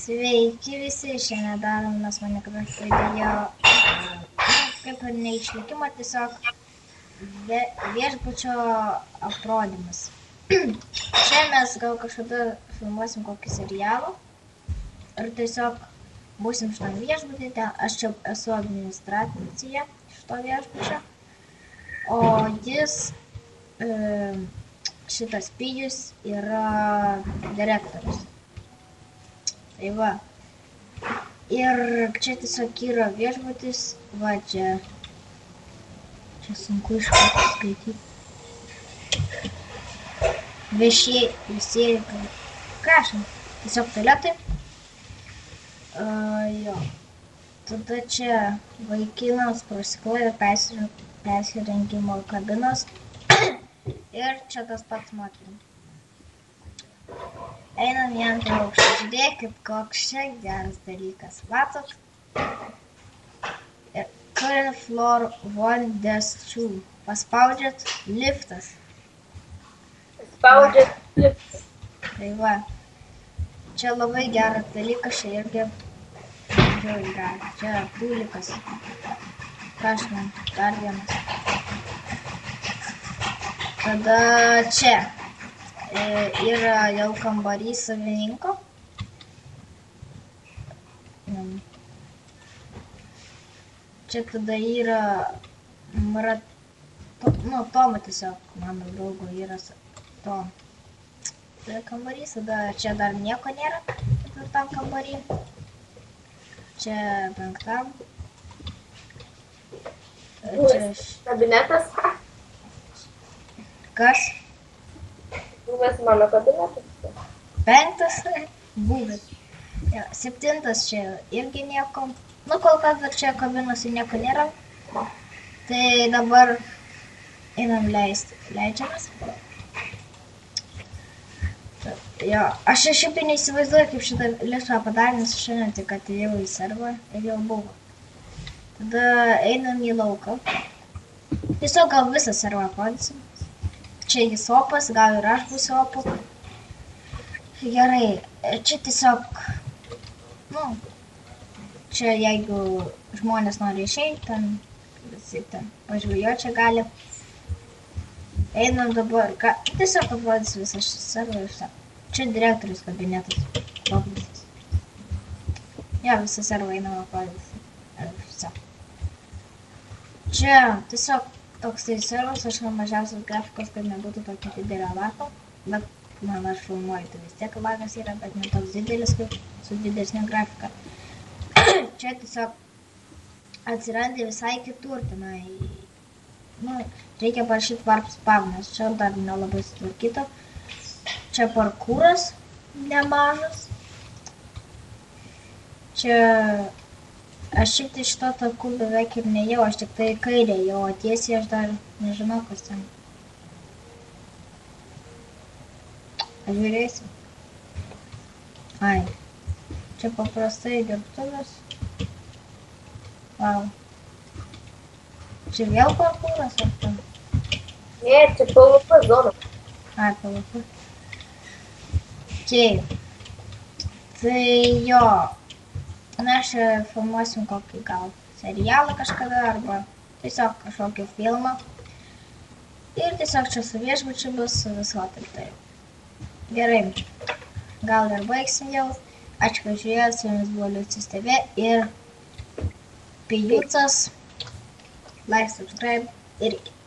Sveiki visi, šiandien daromas Minecraft video, kaip ir neišlikimo, tiesiog viešbučio aprodymas. Čia mes gal kažkada filmuosim kokį serialą ir tiesiog būsim šitam viešbutį, aš čia esu administracija šito viešbučio, o jis, šitas Pijus, yra direktorius. Tai va. Ir čia tiesiog yra viešbutis, va čia sunku iš karto skaityti. Viešieji, visieji, prašom, tiesiog tualetai. Jo. Tada čia vaikinams prasikloja persirengimo kabinos. Ir čia tas pats moterim. Einam į antrą aukštą. Žiūrėkit, koks čia geras dalykas. Matot? Current floor 1-2. Paspaudžiat liftas. Spaudžiat liftas. Tai va. Čia labai geras dalykas. Čia irgi žiūrėjau geras. Čia pūlikas. Kažman, dar vienas. Tada čia yra jau kambarys savininko. Čia tada yra Tomo tiesiog, mano draugo yra Tomo. Tai kambarys, tada čia dar nieko nėra, ketvirtam kambarį. Čia penktam. Čia Kabinetas. Kas? Buvęs mano kabinetas. Penktas buvęs. Ja, septintas čia irgi nieko. Nu, kol kas dar čia kabinose nieko nėra. Tai dabar einam leidžiamės. Jo, aš šiaip neįsivaizduoju, kaip šitą liftą padarė, nes šiandien tik atėjau į serverą ir jau buvo. Tada einam į lauką. Tiesiog gal visą serverą parodysim. Čia jis opas, gal ir aš būsiu opu. Gerai, čia tiesiog, čia jeigu žmonės nori išeiti, visi ten pažvėjoti čia gali. Einam dabar, tiesiog aprodys visą šį serverą. Čia direktorius kabinetas. Ja, visą serverą einam aprodys. Čia tiesiog toks tai serveras, aš mažiausias grafikos, kad nebūtų tokia didelė lapo, bet man aš filmuoju, tai vis tiek lagas yra, bet ne toks didelis, kaip su didesnė grafika. Čia tiesiog atsiranda visai kitur, tenai, reikia parašyti warp spawn, nes čia dar nelabai sutvarkyta. Čia parkūras nemažas. Čia aš šiaip tai šito takų beveik ir nejau, aš tik tai kairė jau, o tiesiai aš dar nežinau, kas ten. Pažiūrėsim. Ai, čia paprastai dirbtuvės. Vau. Čia vėl parkūras ar ten? Ne, čia PvP zona. Ai, PvP. Okei. Tai jo. Mes filmuosim kokį gal serialą kažkada arba tiesiog kažkokį filmą. Ir tiesiog čia su viešbučiu bus su viso tai. Gerai, gal ir baigsim jau. Ačiū, kad žiūrėjot, su jumis buvo Liucis TV ir Pijucas. Like, subscribe ir iki.